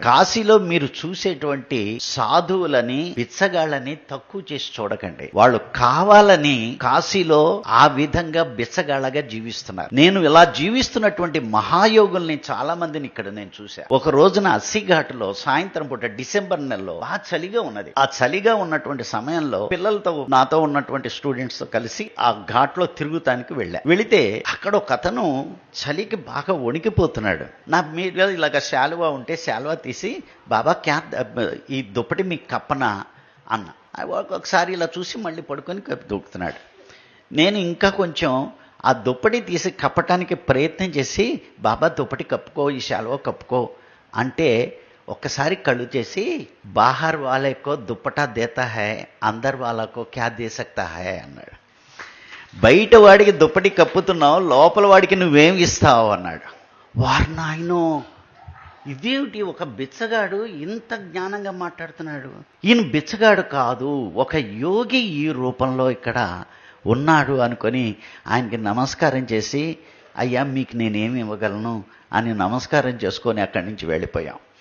కాశీలో మీరు చూసేటువంటి సాధువులని బిచ్చగాళ్ళని తక్కువ చేసి చూడకండి. వాళ్ళు కావాలని కాశీలో ఆ విధంగా బిచ్చగాళ్ళగా జీవిస్తున్నారు. నేను ఇలా జీవిస్తున్నటువంటి మహాయోగుల్ని చాలా మందిని ఇక్కడ నేను చూశాను. ఒక రోజున అస్సిఘాటులో సాయంత్రం పూట డిసెంబర్ నెలలో బాగా చలిగా ఉన్నది. ఆ చలిగా ఉన్నటువంటి సమయంలో పిల్లలతో నాతో ఉన్నటువంటి స్టూడెంట్స్ తో కలిసి ఆ ఘాట్లో తిరుగుతానికి వెళితే అక్కడ ఒక అతను చలికి బాగా వణికిపోతున్నాడు. నా మీద ఇలాగ శాలువా ఉంటే శాలువా తీసి బాబా ఈ దుప్పటి మీకు కప్పనా అన్న. ఒకసారి ఇలా చూసి మళ్ళీ పడుకొని దూకుతున్నాడు. నేను ఇంకా కొంచెం ఆ దుప్పటి తీసి కప్పటానికి ప్రయత్నం చేసి బాబా దుప్పటి కప్పుకో, ఈ శాలువా కప్పుకో అంటే ఒక్కసారి కళ్ళు చేసి బాహర్ వాలేకో దుప్పటా దేతా హై, అందర్ వాలాకో క్యా దే సక్తా హై అన్నాడు. బయట వాడికి దుప్పటి కప్పుతున్నావు, లోపల వాడికి నువ్వేం ఇస్తావు అన్నాడు. వారినాయనో, ఇదేమిటి ఒక బిచ్చగాడు ఇంత జ్ఞానంగా మాట్లాడుతున్నాడు. ఈయన బిచ్చగాడు కాదు, ఒక యోగి ఈ రూపంలో ఇక్కడ ఉన్నాడు అనుకొని ఆయనకి నమస్కారం చేసి, అయ్యా మీకు నేనేమి ఇవ్వగలను అని నమస్కారం చేసుకొని అక్కడి నుంచి వెళ్ళిపోయాం.